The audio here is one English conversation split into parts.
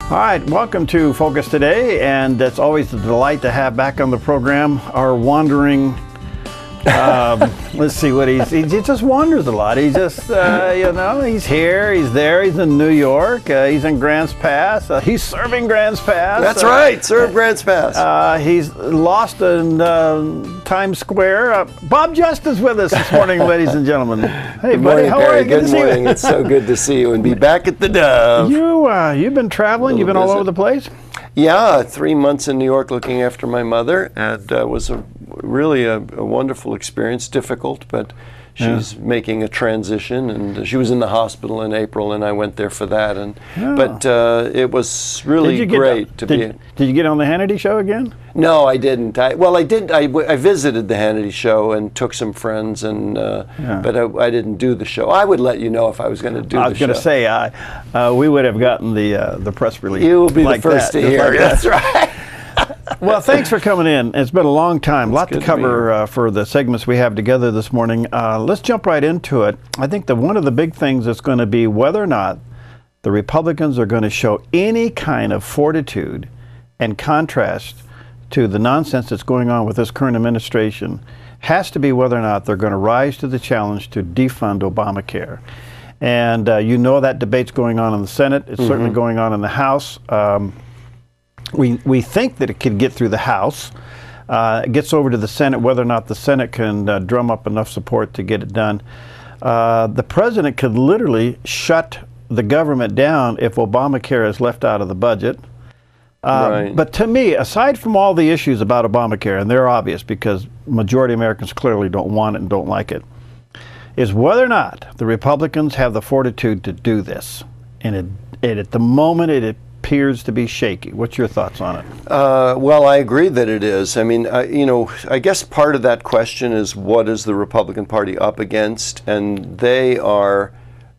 All right, welcome to Focus Today, and it's always a delight to have back on the program our wandering, let's see what he just wanders a lot. He just, he's here, he's there, he's in New York, he's in Grants Pass, he's serving Grants Pass. That's right, serve Grants Pass. He's lost in Times Square. Bob Just is with us this morning, ladies and gentlemen. Hey, buddy, how are you? Good morning. It's so good to see you and be back at the Dove. You've been traveling, you've been all over the place? Yeah, 3 months in New York looking after my mother, and was really a wonderful experience, difficult, but she's making a transition, and she was in the hospital in April, and I went there for that, but it was really great to be. Did you get on the Hannity show again? No, I didn't. I did. I visited the Hannity show and took some friends, but I didn't do the show. I would let you know if I was going to do the show. I was going to say, we would have gotten the press release. You will be the first to hear. That's right. Well, thanks for coming in. It's been a long time. A lot to cover for the segments we have together this morning. Let's jump right into it. I think that one of the big things is going to be whether or not the Republicans are going to show any kind of fortitude and contrast to the nonsense that's going on with this current administration. Has to be whether or not they're going to rise to the challenge to defund ObamaCare. And that debate's going on in the Senate. It's certainly going on in the House. We think that it could get through the House. It gets over to the Senate, whether or not the Senate can drum up enough support to get it done. The president could literally shut the government down if Obamacare is left out of the budget. Right. But to me, aside from all the issues about Obamacare, and they're obvious because majority of Americans clearly don't want it and don't like it, is whether or not the Republicans have the fortitude to do this. And at the moment, it appears to be shaky. What's your thoughts on it? Well, I agree that it is. I mean, I guess part of that question is what is the Republican Party up against? And they are,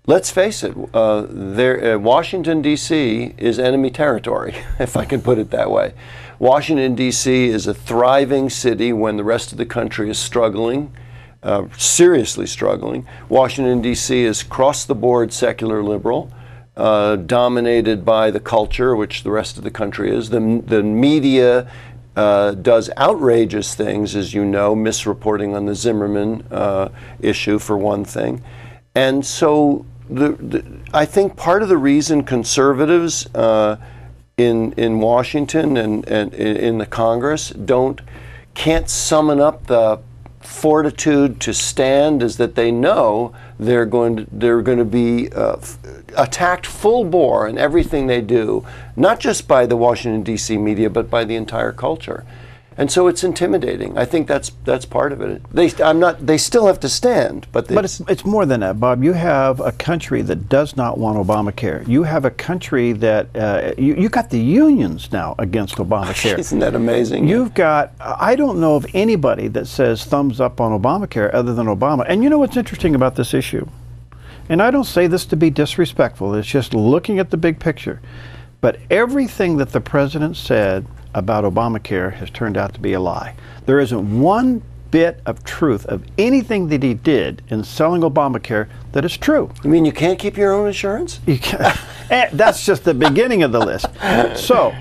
let's face it, Washington, D.C. is enemy territory, if I can put it that way. Washington, D.C. is a thriving city when the rest of the country is struggling, seriously struggling. Washington, D.C. is across-the-board secular liberal. Dominated by the culture, which the rest of the country is. The media does outrageous things, as you know, misreporting on the Zimmerman issue, for one thing. And so I think part of the reason conservatives in Washington and in the Congress can't summon up the fortitude to stand is that they know they're going to be attacked full bore in everything they do, not just by the Washington, D.C. media, but by the entire culture. And so it's intimidating. I think that's part of it. They still have to stand, but it's more than that, Bob. You have a country that does not want Obamacare. You have a country that you got the unions now against Obamacare. Isn't that amazing? You've got, I don't know of anybody that says thumbs up on Obamacare other than Obama. And you know what's interesting about this issue? And I don't say this to be disrespectful. It's just looking at the big picture. But everything that the president said about Obamacare has turned out to be a lie. There isn't one bit of truth of anything that he did in selling Obamacare that is true. You mean you can't keep your own insurance? You can't. That's just the beginning of the list. So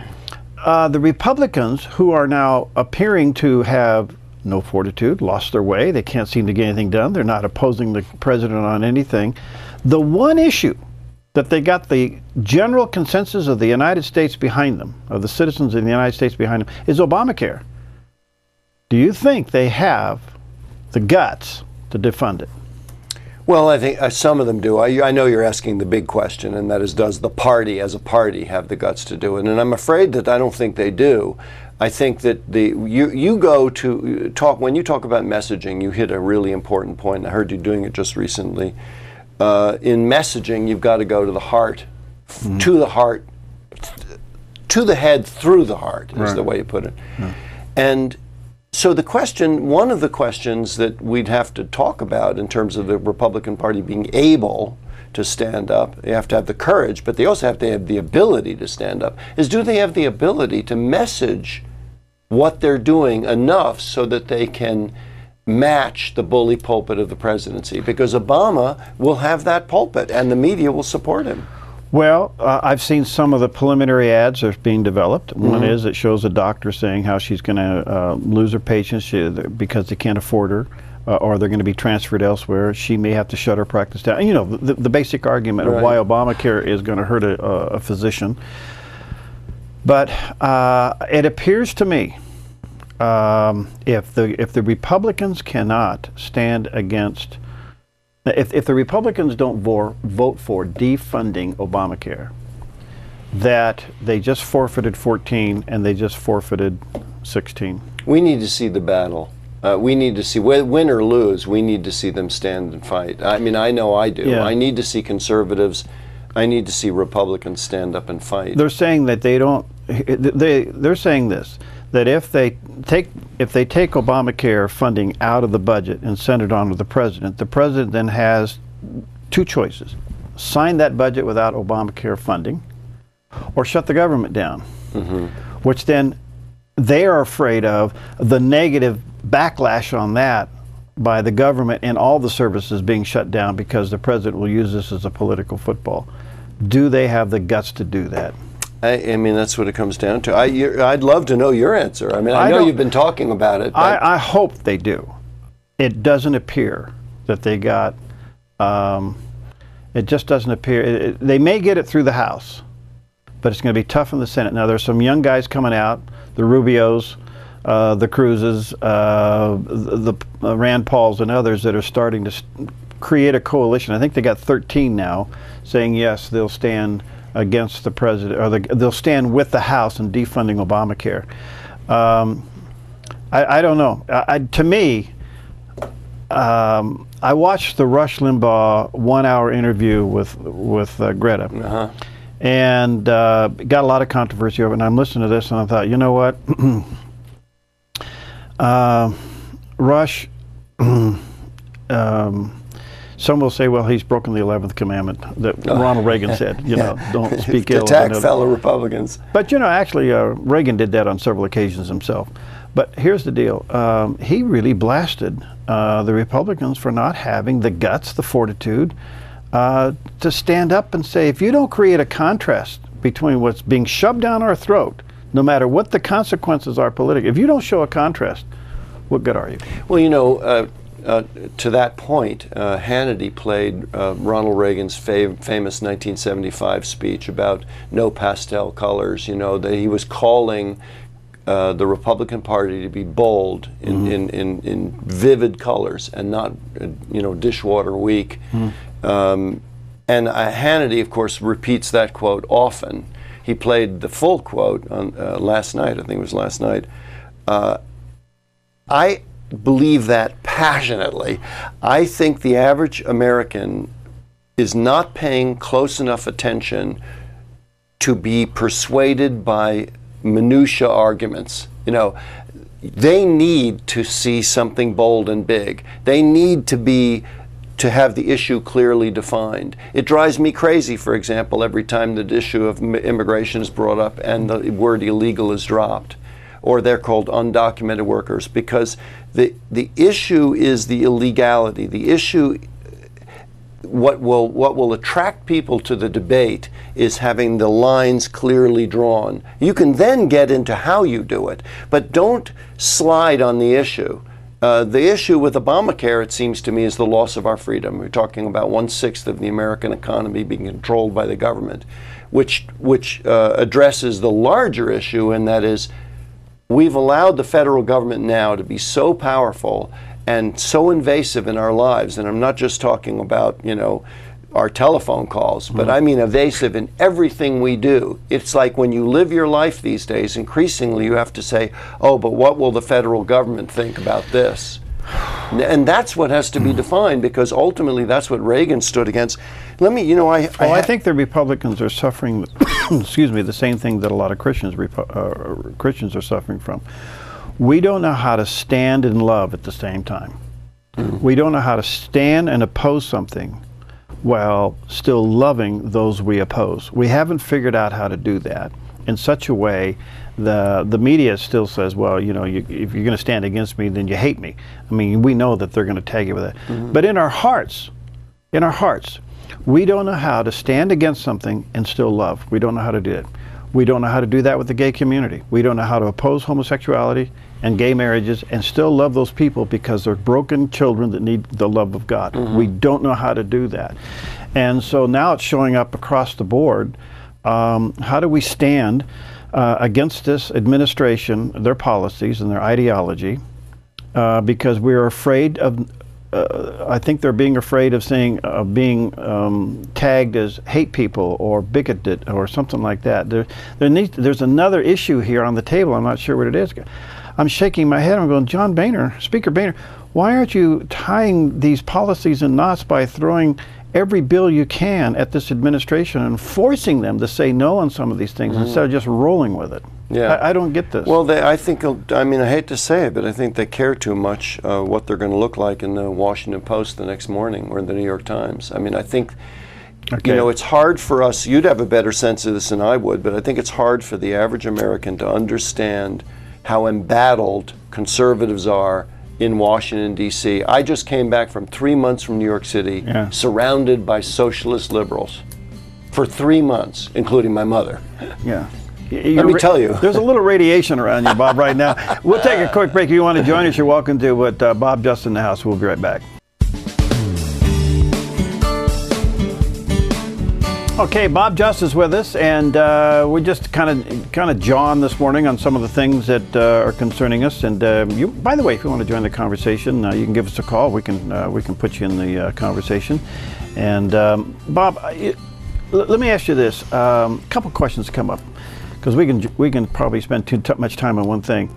the Republicans, who are now appearing to have no fortitude, lost their way, they can't seem to get anything done, they're not opposing the president on anything. The one issue that they got the general consensus of the United States behind them, of the citizens in the United States behind them, is Obamacare. Do you think they have the guts to defund it? Well, I think some of them do. I know you're asking the big question, and that is, does the party as a party have the guts to do it? And I'm afraid that I don't think they do. I think that you go to talk, when you talk about messaging, you hit a really important point. I heard you doing it just recently. In messaging, you've got to go to the heart, to the heart, to the head, through the heart, is the way you put it. And so the question, one of the questions that we'd have to talk about in terms of the Republican Party being able to stand up, they have to have the courage, but they also have to have the ability to stand up, is do they have the ability to message what they're doing enough so that they can match the bully pulpit of the presidency? Because Obama will have that pulpit and the media will support him. Well, I've seen some of the preliminary ads that are being developed. One is it shows a doctor saying how she's going to lose her patients because they can't afford her, or they're going to be transferred elsewhere. She may have to shut her practice down. And, you know, the basic argument of why Obamacare is going to hurt a physician. But it appears to me, if the Republicans cannot stand against, if the Republicans don't vote for defunding Obamacare, that they just forfeited 14 and they just forfeited 16. We need to see the battle. We need to see, win or lose, we need to see them stand and fight. I mean, I know I do. Yeah. I need to see conservatives, I need to see Republicans stand up and fight. They're saying that they don't, they're saying this, that if they take Obamacare funding out of the budget and send it on to the president then has two choices: sign that budget without Obamacare funding, or shut the government down. Which then they are afraid of the negative backlash on that by the government and all the services being shut down, because the president will use this as a political football. Do they have the guts to do that? I mean, that's what it comes down to. I'd love to know your answer. I mean, I know you've been talking about it. I hope they do. It doesn't appear that they got, it just doesn't appear. They may get it through the House, but it's going to be tough in the Senate. Now, there's some young guys coming out, the Rubios, the Cruzes, the Rand Pauls and others that are starting to create a coalition. I think they got 13 now saying yes, they'll stand against the president, or they'll stand with the House in defunding Obamacare. I don't know. To me, I watched the Rush Limbaugh 1-hour interview with Greta, and got a lot of controversy over it. And I'm listening to this, and I thought, you know what, Rush. Some will say, well, he's broken the 11th commandment that Ronald Reagan said, you know, don't speak ill of attack another. fellow Republicans. But, you know, actually, Reagan did that on several occasions himself. But here's the deal. He really blasted the Republicans for not having the guts, the fortitude, to stand up and say, if you don't create a contrast between what's being shoved down our throat, no matter what the consequences are politically, if you don't show a contrast, what good are you? Well, you know, to that point, Hannity played Ronald Reagan's famous 1975 speech about no pastel colors. You know, that he was calling the Republican Party to be bold in vivid colors and not, you know, dishwater weak. And Hannity, of course, repeats that quote often. He played the full quote on last night. I think it was last night. I believe that passionately. I think the average American is not paying close enough attention to be persuaded by minutia arguments. You know, they need to see something bold and big. They need to have the issue clearly defined. It drives me crazy, for example, every time the issue of immigration is brought up and the word illegal is dropped, or they're called undocumented workers, because the issue is the illegality. The issue, what will attract people to the debate is having the lines clearly drawn. You can then get into how you do it, but don't slide on the issue. The issue with Obamacare, it seems to me, is the loss of our freedom. We're talking about 1/6 of the American economy being controlled by the government, which addresses the larger issue, and that is, we've allowed the federal government now to be so powerful and so invasive in our lives, and I'm not just talking about, you know, our telephone calls, but I mean evasive in everything we do. It's like when you live your life these days, increasingly you have to say, oh, but what will the federal government think about this? And that's what has to be defined, because ultimately that's what Reagan stood against. Let me, you know, I think the Republicans are suffering, excuse me, the same thing that a lot of Christians are suffering from. We don't know how to stand in love at the same time. We don't know how to stand and oppose something while still loving those we oppose. We haven't figured out how to do that in such a way. The media still says, well, you know, if you're going to stand against me, then you hate me. I mean, we know that they're going to tag you with that. But in our hearts, We don't know how to stand against something and still love. We don't know how to do it. We don't know how to do that with the gay community. We don't know how to oppose homosexuality and gay marriages and still love those people because they're broken children that need the love of God. We don't know how to do that. And so now it's showing up across the board. How do we stand against this administration, their policies and their ideology, because we're afraid of, I think they're being afraid of being tagged as hate people or bigoted or something like that. There's another issue here on the table. I'm not sure what it is. I'm shaking my head. I'm going, John Boehner, Speaker Boehner, why aren't you tying these policies in knots by throwing every bill you can at this administration and forcing them to say no on some of these things instead of just rolling with it? Yeah. I don't get this. Well, I think, I mean, I hate to say it, but I think they care too much what they're going to look like in the Washington Post the next morning or in the New York Times. I mean, I think, you know, it's hard for us, you'd have a better sense of this than I would, but I think it's hard for the average American to understand how embattled conservatives are in Washington, D.C. I just came back from 3 months from New York City, surrounded by socialist liberals for 3 months, including my mother. Yeah. Let me tell you. There's a little radiation around you, Bob, right now. We'll take a quick break. If you want to join us, you're welcome to. But Bob Just in the house. We'll be right back. Okay, Bob Just is with us, and we're just kind of jawing this morning on some of the things that are concerning us. And by the way, if you want to join the conversation, you can give us a call. We can put you in the conversation. And Bob, let me ask you this: a couple questions come up because we can probably spend too much time on one thing.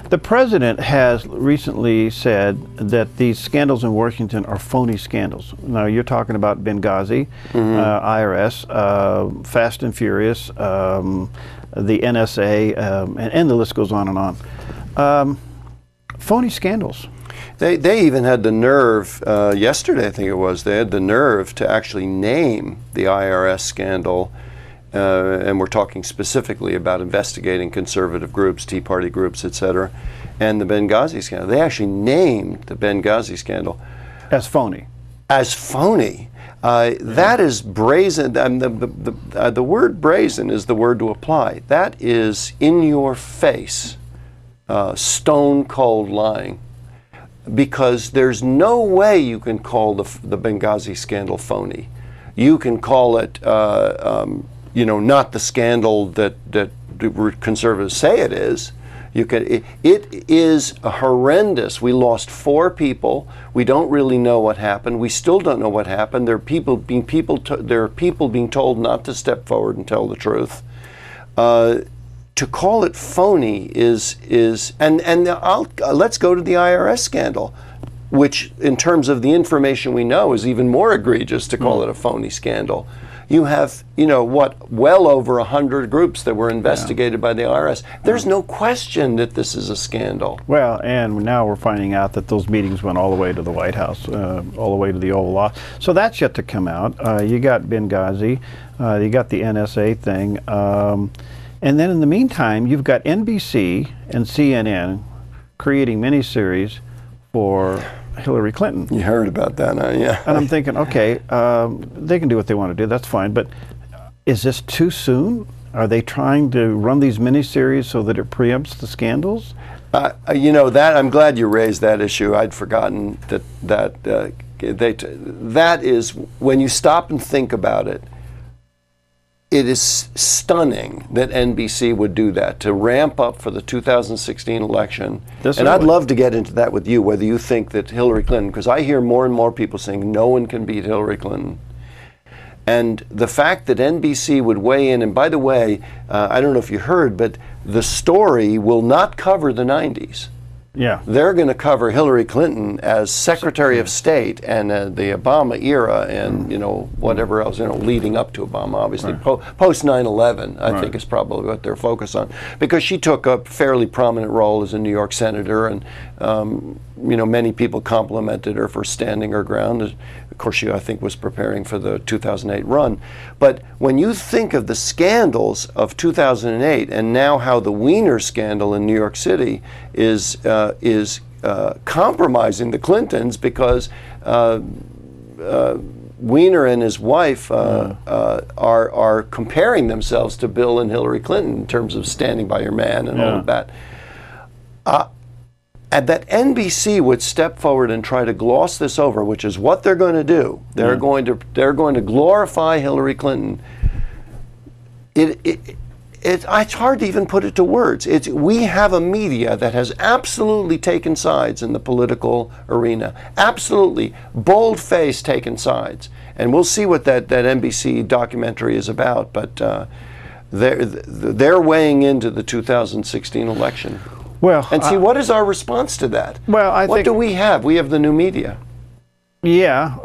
The president has recently said that these scandals in Washington are phony scandals. Now, you're talking about Benghazi, IRS, Fast and Furious, the NSA, and the list goes on and on. Phony scandals. They even had the nerve, yesterday I think it was, they had the nerve to actually name the IRS scandal. And we're talking specifically about investigating conservative groups, Tea Party groups, etc., and the Benghazi scandal. They actually named the Benghazi scandal as phony. As phony. That is brazen. The word brazen is the word to apply. That is in your face, stone cold lying. Because there's no way you can call the Benghazi scandal phony. You can call it you know, not the scandal that conservatives say it is. It is horrendous. We lost 4 people. We don't really know what happened. We still don't know what happened. There are people being told not to step forward and tell the truth. To call it phony is let's go to the IRS scandal, which in terms of the information we know is even more egregious to call it a phony scandal. You have, you know, well over 100 groups that were investigated by the IRS. There's no question that this is a scandal. Well, and now we're finding out that those meetings went all the way to the White House, all the way to the Oval Office. So that's yet to come out. You got Benghazi, you got the NSA thing, and then in the meantime, you've got NBC and CNN creating miniseries for Hillary Clinton. You heard about that, huh? Yeah. And I'm thinking, okay, they can do what they want to do. That's fine. But is this too soon? Are they trying to run these miniseries so that it preempts the scandals? You know, that I'm glad you raised that issue. I'd forgotten that is, when you stop and think about it, it is stunning that NBC would do that, to ramp up for the 2016 election. And I'd love to get into that with you, whether you think that Hillary Clinton, because I hear more and more people saying no one can beat Hillary Clinton. And the fact that NBC would weigh in, and by the way, I don't know if you heard, but the story will not cover the 90s. Yeah. They're going to cover Hillary Clinton as Secretary of State and the Obama era and, you know, whatever else, you know, leading up to Obama, obviously. Post 9/11, I think, is probably what they're focused on. Because she took a fairly prominent role as a New York senator, and, you know, many people complimented her for standing her ground. Of course, she, I think, was preparing for the 2008 run. But when you think of the scandals of 2008 and now how the Weiner scandal in New York City is compromising the Clintons, because Weiner and his wife are comparing themselves to Bill and Hillary Clinton in terms of standing by your man and all of that. And that NBC would step forward and try to gloss this over, which is what they're going to do. They're going to glorify Hillary Clinton. It's hard to even put it to words. We have a media that has absolutely taken sides in the political arena. Absolutely, bold-faced taken sides. And we'll see what that NBC documentary is about. But they're weighing into the 2016 election. Well, and see, what is our response to that? Well, what do we have? We have the new media. Yeah,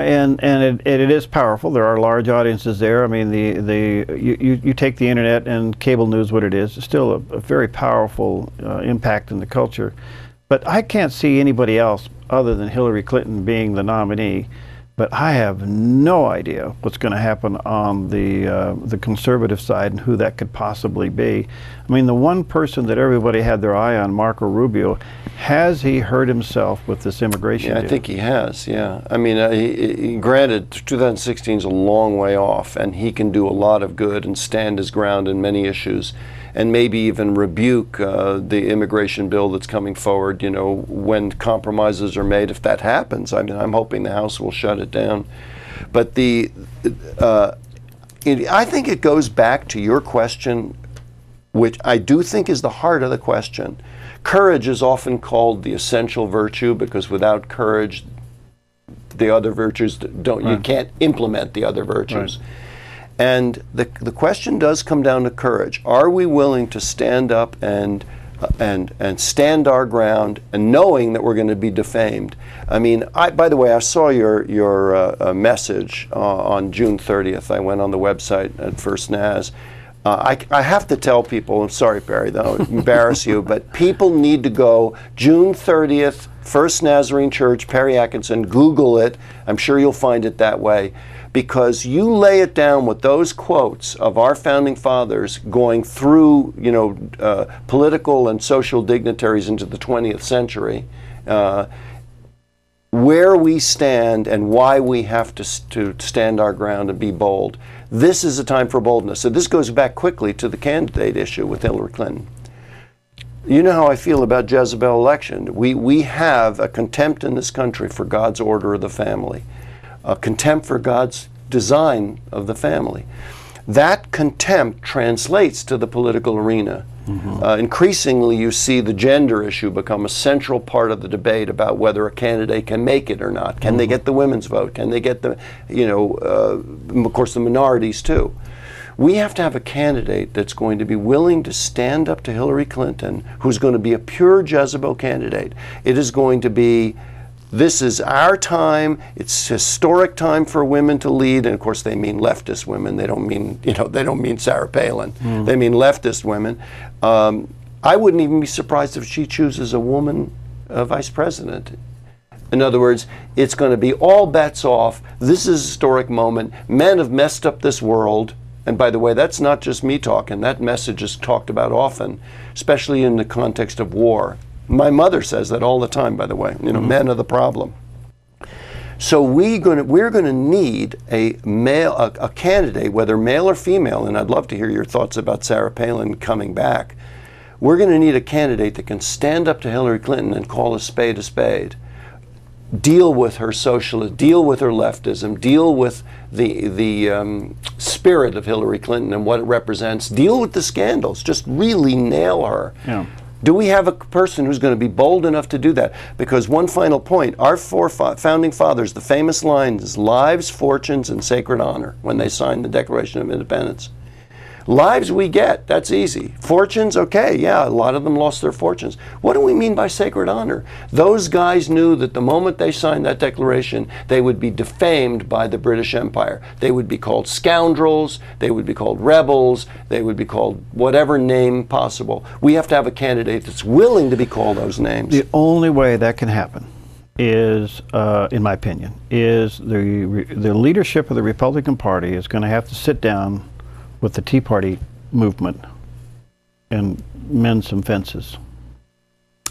and it is powerful. There are large audiences there. I mean, you take the internet and cable news, what it is, it's still a very powerful impact in the culture. But I can't see anybody else other than Hillary Clinton being the nominee. But I have no idea what's going to happen on the conservative side and who that could possibly be. I mean, the one person that everybody had their eye on, Marco Rubio, has he hurt himself with this immigration deal? I think he has, yeah. I mean, granted, 2016 is a long way off, and he can do a lot of good and stand his ground in many issues, and maybe even rebuke the immigration bill that's coming forward, you know, when compromises are made, if that happens. I mean, I'm hoping the House will shut it down. But I think it goes back to your question, which I do think is the heart of the question. Courage is often called the essential virtue because without courage, the other virtues don't, you can't implement the other virtues. Right. And the question does come down to courage. Are we willing to stand up and stand our ground, and knowing that we're going to be defamed? I mean, by the way, I saw your message on June 30th. I went on the website at First Naz. I have to tell people, I'm sorry, Perry, though, embarrass you, but people need to go June 30th, First Nazarene Church, Perry Atkinson, Google it. I'm sure you'll find it that way. Because you lay it down with those quotes of our founding fathers going through, you know, political and social dignitaries into the 20th century, where we stand and why we have to stand our ground and be bold. This is a time for boldness. So this goes back quickly to the candidate issue with Hillary Clinton. You know how I feel about Jezebel election. We have a contempt in this country for God's order of the family. A contempt for God's design of the family. That contempt translates to the political arena. Mm-hmm. Increasingly, you see the gender issue become a central part of the debate about whether a candidate can make it or not. Can they get the women's vote? Can they get the, you know, of course, the minorities too. We have to have a candidate that's going to be willing to stand up to Hillary Clinton, who's going to be a pure Jezebel candidate. It is going to be, this is our time. It's historic time for women to lead, and of course they mean leftist women. They don't mean, you know, they don't mean Sarah Palin. They mean leftist women. I wouldn't even be surprised if she chooses a woman vice president. In other words, it's going to be all bets off. This is a historic moment. Men have messed up this world. And by the way, that's not just me talking. That message is talked about often, especially in the context of war. My mother says that all the time, by the way. You know, men are the problem. So we're going to need a candidate, whether male or female, and I'd love to hear your thoughts about Sarah Palin coming back. We're going to need a candidate that can stand up to Hillary Clinton and call a spade, deal with her socialism, deal with her leftism, deal with the spirit of Hillary Clinton and what it represents, deal with the scandals, just really nail her. Yeah. Do we have a person who's going to be bold enough to do that? Because one final point, our four founding fathers, the famous lines, lives, fortunes, and sacred honor, when they signed the Declaration of Independence. Lives we get, that's easy. Fortunes, okay, yeah, a lot of them lost their fortunes. What do we mean by sacred honor? Those guys knew that the moment they signed that declaration, they would be defamed by the British Empire. They would be called scoundrels, they would be called rebels, they would be called whatever name possible. We have to have a candidate that's willing to be called those names. The only way that can happen is, in my opinion, is the leadership of the Republican Party is going to have to sit down with the Tea Party movement and mend some fences.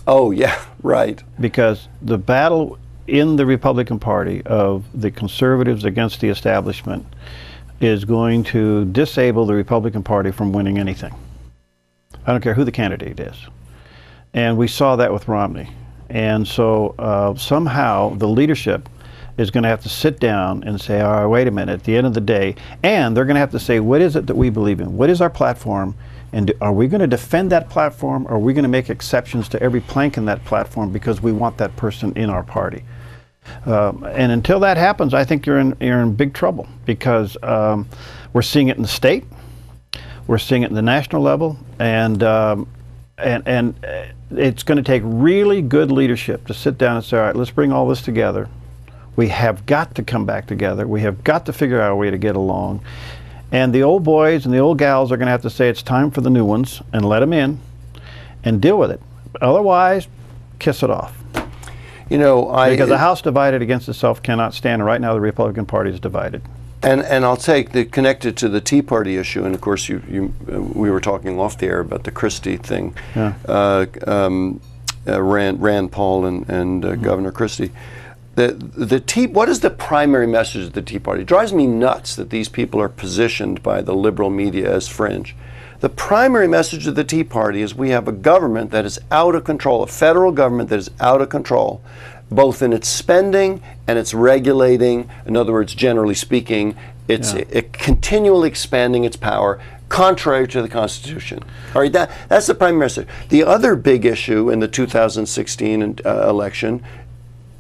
Oh, yeah, right. Because the battle in the Republican Party of the conservatives against the establishment is going to disable the Republican Party from winning anything. I don't care who the candidate is. And we saw that with Romney. And so somehow the leadership is going to have to sit down and say, all right, wait a minute, at the end of the day, and they're going to have to say, what is it that we believe in? What is our platform? And are we going to defend that platform, or are we going to make exceptions to every plank in that platform because we want that person in our party? And until that happens, I think you're in big trouble, because we're seeing it in the state, we're seeing it in the national level, and it's going to take really good leadership to sit down and say, all right, let's bring all this together. We have got to come back together. We have got to figure out a way to get along. And the old boys and the old gals are going to have to say it's time for the new ones, and let them in and deal with it. Otherwise, kiss it off. You know, because a house divided against itself cannot stand. And right now, the Republican Party is divided. And I'll take the connected to the Tea Party issue, and of course, we were talking off the air about the Christie thing, yeah. Rand Paul and Governor Christie. What is the primary message of the Tea Party? It drives me nuts that these people are positioned by the liberal media as fringe. The primary message of the Tea Party is we have a government that is out of control, a federal government that is out of control, both in its spending and its regulating. In other words, generally speaking, it's continually expanding its power, contrary to the Constitution. All right, that's the primary message. The other big issue in the 2016 election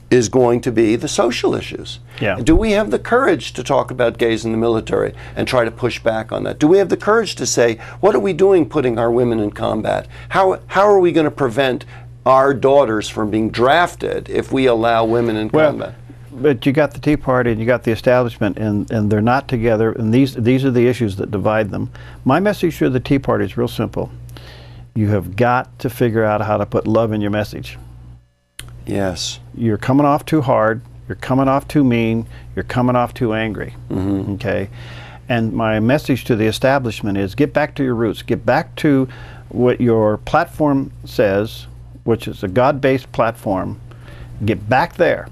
is going to be the social issues. Yeah. Do we have the courage to talk about gays in the military and try to push back on that? Do we have the courage to say, what are we doing putting our women in combat? How are we going to prevent our daughters from being drafted if we allow women in combat? But you got the Tea Party and you got the establishment, and they're not together, and these are the issues that divide them. My message to the Tea Party is real simple. You have got to figure out how to put love in your message. Yes. You're coming off too hard, you're coming off too mean, you're coming off too angry. Mm-hmm. Okay? And my message to the establishment is get back to your roots, get back to what your platform says, which is a God-based platform. Get back there,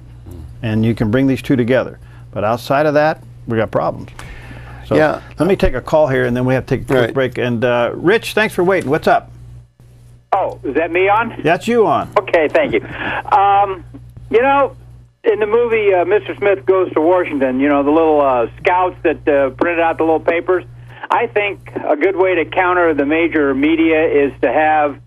and you can bring these two together. But outside of that, we got problems. So yeah. Let me take a call here, and then we have to take a quick break. And Rich, thanks for waiting. What's up? Oh, is that me on? That's you on. Okay, thank you. You know, in the movie Mr. Smith Goes to Washington, you know, the little scouts that printed out the little papers, I think a good way to counter the major media is to have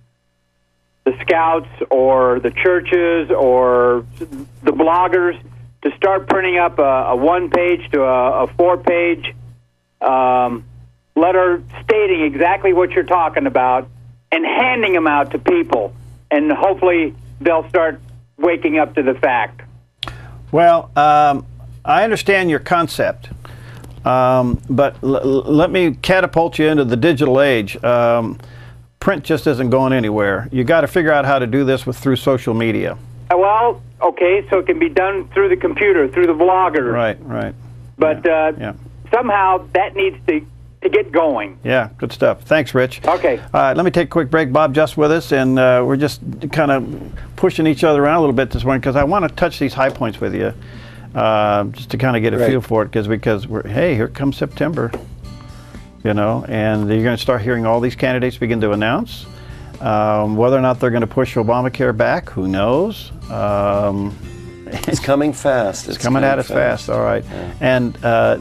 the scouts or the churches or the bloggers to start printing up a one-page to a four-page letter stating exactly what you're talking about, and handing them out to people, and hopefully they'll start waking up to the fact. Well, I understand your concept, but let me catapult you into the digital age. Print just isn't going anywhere. You got to figure out how to do this through social media. Well, okay, so it can be done through the computer, through the blogger. Right. But somehow that needs to get going. Yeah, good stuff. Thanks, Rich. Okay. Let me take a quick break. Bob just with us, and we're just kind of pushing each other around a little bit this morning because I want to touch these high points with you, just to kind of get a feel for it, because hey, here comes September, you know, and you're going to start hearing all these candidates begin to announce whether or not they're going to push Obamacare back. Who knows? It's coming fast. It's coming at us fast. All right. Yeah. And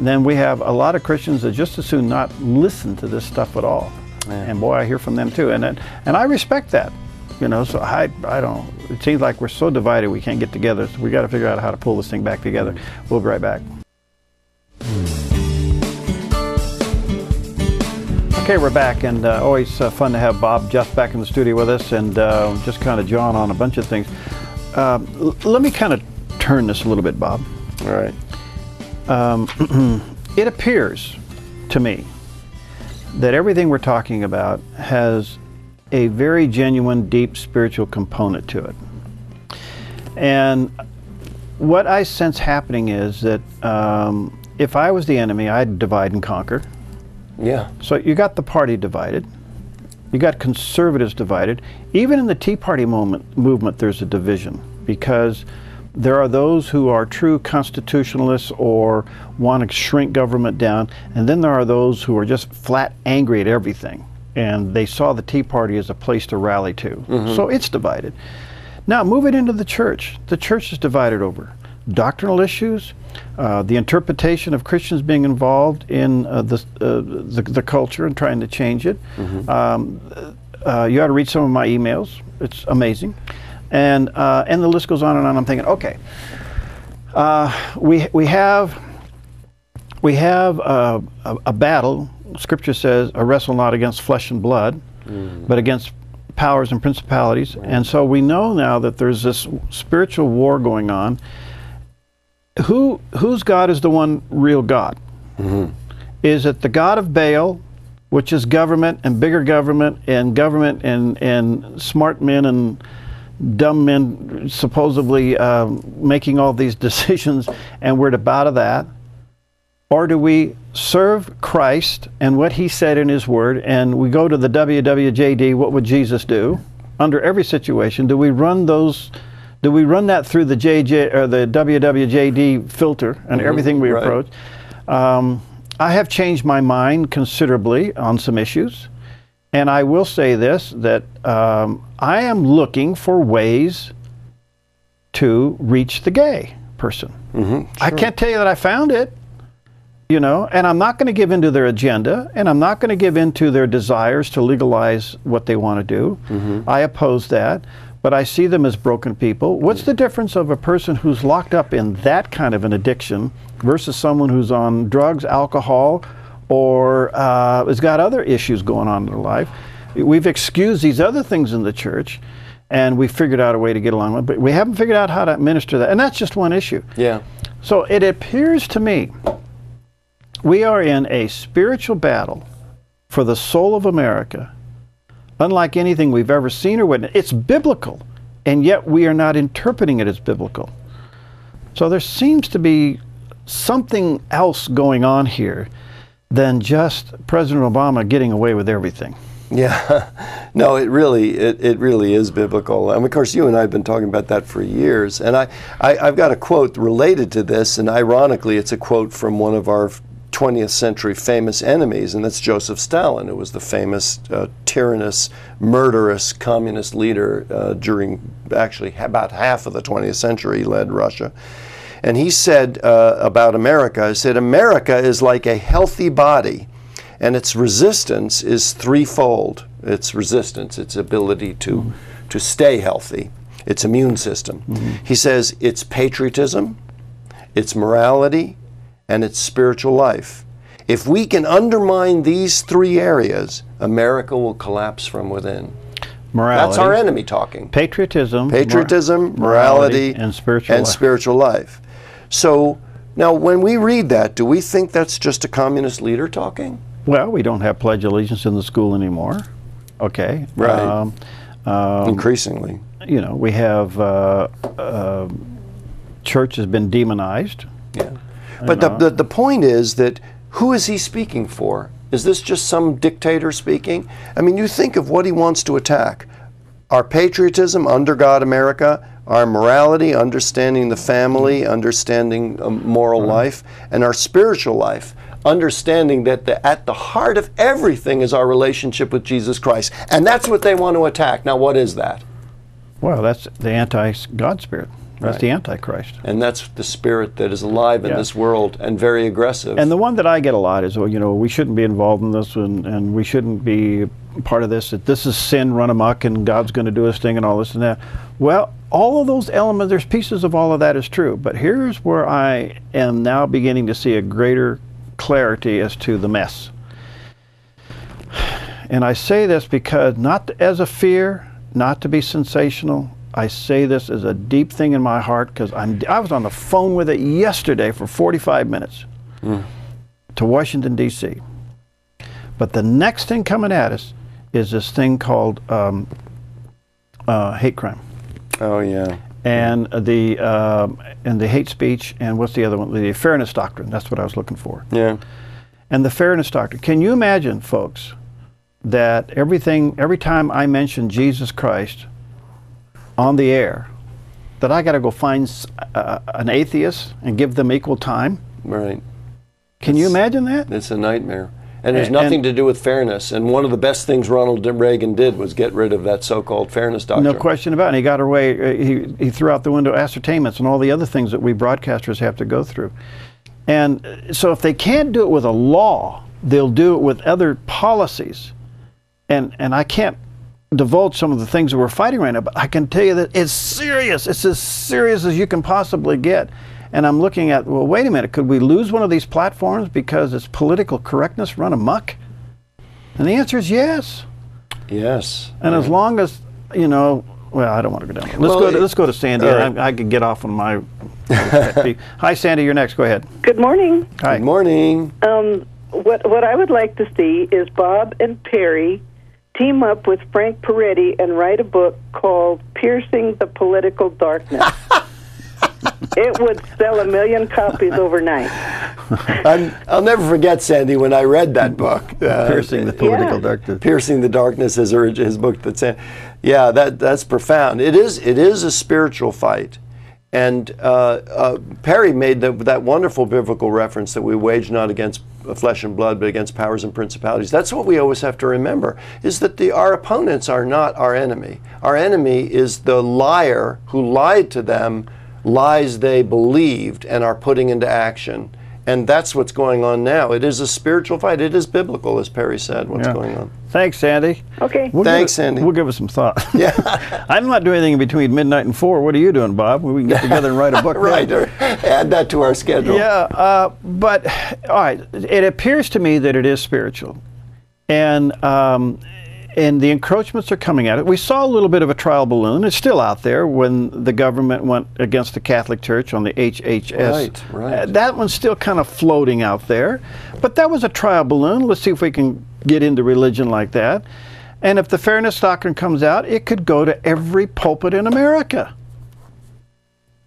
then we have a lot of Christians that just as soon not listen to this stuff at all. Yeah. And boy, I hear from them too. And I respect that. You know, so I don't. It seems like we're so divided we can't get together. So we got to figure out how to pull this thing back together. We'll be right back. Okay, we're back, and always fun to have Bob just back in the studio with us, and just kind of jawing on a bunch of things. Let me kind of turn this a little bit, Bob. All right. It appears to me that everything we're talking about has a very genuine, deep spiritual component to it. And what I sense happening is that if I was the enemy, I'd divide and conquer. Yeah. So you got the party divided. You got conservatives divided. Even in the Tea Party movement, there's a division, because There are those who are true constitutionalists or want to shrink government down, and then there are those who are just flat angry at everything, and they saw the Tea Party as a place to rally to. So it's divided. Now move it into the church. The church is divided over doctrinal issues, the interpretation of Christians being involved in the culture and trying to change it. You ought to read some of my emails. It's amazing. And the list goes on and on. I'm thinking, okay, we have a battle. Scripture says, "I wrestle not against flesh and blood, but against powers and principalities." And so we know now that there's this spiritual war going on. Whose God is the one real God? Is it the God of Baal, which is government and bigger government and smart men and dumb men supposedly making all these decisions, and we're to bow to that? Or do we serve Christ and what he said in his word, and we go to the WWJD, what would Jesus do? Under every situation, do we run that through the JJ or the WWJD filter and everything we approach? I have changed my mind considerably on some issues, and I will say this, that I am looking for ways to reach the gay person. Sure. I can't tell you that I found it, you know, and I'm not going to give into their agenda, and I'm not going to give into their desires to legalize what they want to do. I oppose that, but I see them as broken people. What's the difference of a person who's locked up in that kind of an addiction versus someone who's on drugs, alcohol, or has got other issues going on in their life? We've excused these other things in the church, and we figured out a way to get along with it, but we haven't figured out how to administer that, and that's just one issue. Yeah. So it appears to me we are in a spiritual battle for the soul of America, unlike anything we've ever seen or witnessed. It's biblical, and yet we are not interpreting it as biblical. So there seems to be something else going on here than just President Obama getting away with everything. Yeah, no, it really is biblical. And of course, you and I have been talking about that for years. And I've got a quote related to this, and ironically, it's a quote from one of our 20th century famous enemies, and that's Joseph Stalin, who was the famous tyrannous, murderous communist leader during actually about half of the 20th century. He led Russia. And he said about America, he said, "America is like a healthy body, and its resistance is threefold." Its resistance, its ability to stay healthy, its immune system. He says it's patriotism, it's morality, and its spiritual life. If we can undermine these three areas, America will collapse from within. Morality. That's our enemy talking. Patriotism, morality, and spiritual life. So now when we read that, do we think that's just a communist leader talking? Well, we don't have Pledge of Allegiance in the school anymore. Okay. Right. Increasingly. You know, we have church has been demonized. Yeah. But the point is that who is he speaking for? Is this just some dictator speaking? I mean, you think of what he wants to attack. Our patriotism, under God America, our morality, understanding the family, understanding moral life, and our spiritual life, understanding that at the heart of everything is our relationship with Jesus Christ. And that's what they want to attack. Now, what is that? Well, that's the anti-God spirit. That's the Antichrist. And that's the spirit that is alive in this world and very aggressive. And the one that I get a lot is, well, you know, we shouldn't be involved in this, and we shouldn't be part of this, that this is sin run amok and God's going to do his thing and all this and that. Well, all of those elements, there's pieces of all of that is true. But here's where I am now beginning to see a greater clarity as to the mess. And I say this because, not as a fear, not to be sensational, I say this as a deep thing in my heart, because I was on the phone with it yesterday for 45 minutes to Washington, D.C. But the next thing coming at us is this thing called hate crime. Oh, yeah. And the hate speech, and what's the other one? The fairness doctrine. That's what I was looking for. Yeah. And the fairness doctrine. Can you imagine, folks, that every time I mention Jesus Christ on the air, that I got to go find an atheist and give them equal time? Right. Can you imagine that? It's a nightmare. And there's nothing to do with fairness. And one of the best things Ronald Reagan did was get rid of that so-called fairness doctrine. No question about it. And he got away, he threw out the window ascertainments and all the other things that we broadcasters have to go through. And so if they can't do it with a law, they'll do it with other policies. And I can't divulge some of the things that we're fighting right now, but I can tell you that it's serious. It's as serious as you can possibly get. And I'm looking at, well, wait a minute, could we lose one of these platforms because it's political correctness run amok? And the answer is yes. Yes. And as long as, you know, well, I don't want to go down there. Let's go to Sandy. Right. I could get off on my Hi, Sandy, you're next. Go ahead. Good morning. Hi. Good morning. What I would like to see is Bob and Perry team up with Frank Peretti and write a book called Piercing the Political Darkness. It would sell 1 million copies overnight. I'll never forget, Sandy, when I read that book. Piercing the Political Darkness. Piercing the Darkness is his book. Yeah, that's profound. It is a spiritual fight. And Perry made that wonderful biblical reference that we wage not against flesh and blood, but against powers and principalities. That's what we always have to remember, is that our opponents are not our enemy. Our enemy is the liar who lied to them lies they believed and are putting into action. And that's what's going on now. It is a spiritual fight. It is biblical, as Perry said, what's going on. Thanks, Sandy. Okay. Thanks, Sandy. We'll give it some thought. Yeah. I'm not doing anything between midnight and 4. What are you doing, Bob? We can get together and write a book. Right. Or add that to our schedule. Yeah. But, all right, it appears to me that it is spiritual. And the encroachments are coming at it. We saw a little bit of a trial balloon. It's still out there when the government went against the Catholic Church on the HHS. Right. That one's still kind of floating out there. But that was a trial balloon. Let's see if we can get into religion like that. And if the fairness doctrine comes out, it could go to every pulpit in America.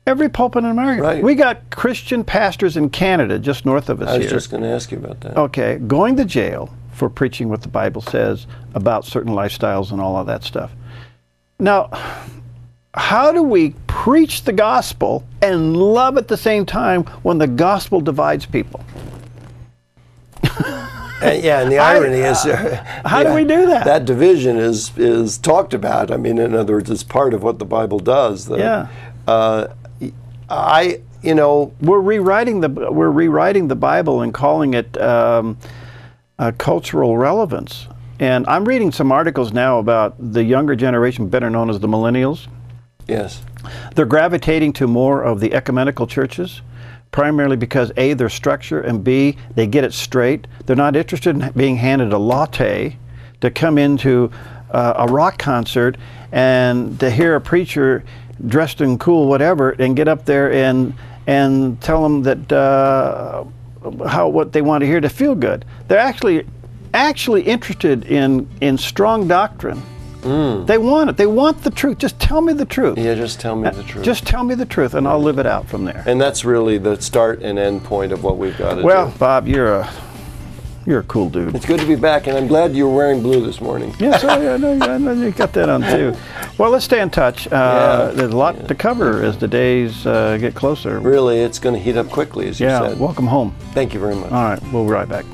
Every pulpit in America. Right. We got Christian pastors in Canada, just north of us here. I was just going to ask you about that. Okay, going to jail for preaching what the Bible says about certain lifestyles and all of that stuff. Now, how do we preach the gospel and love at the same time when the gospel divides people? And the irony is... how do we do that? That division is talked about. I mean, in other words, it's part of what the Bible does. Yeah. We're rewriting the Bible and calling it cultural relevance. And I'm reading some articles now about the younger generation, better known as the millennials. Yes. They're gravitating to more of the ecumenical churches, primarily because A, their structure, and B, they get it straight. They're not interested in being handed a latte to come into a rock concert and to hear a preacher dressed in cool whatever and get up there and tell them that what they want to hear to feel good. They're actually interested in strong doctrine. They want it. They want the truth. Just tell me the truth. Yeah, just tell me the truth. Just tell me the truth, and I'll live it out from there. And that's really the start and end point of what we've got to do. Well, Bob, you're a cool dude. It's good to be back, and I'm glad you were wearing blue this morning. Yes, I know you got that on too. Well, let's stay in touch. There's a lot to cover as the days get closer. Really, it's going to heat up quickly, as you said. Welcome home. Thank you very much. All right, we'll be right back.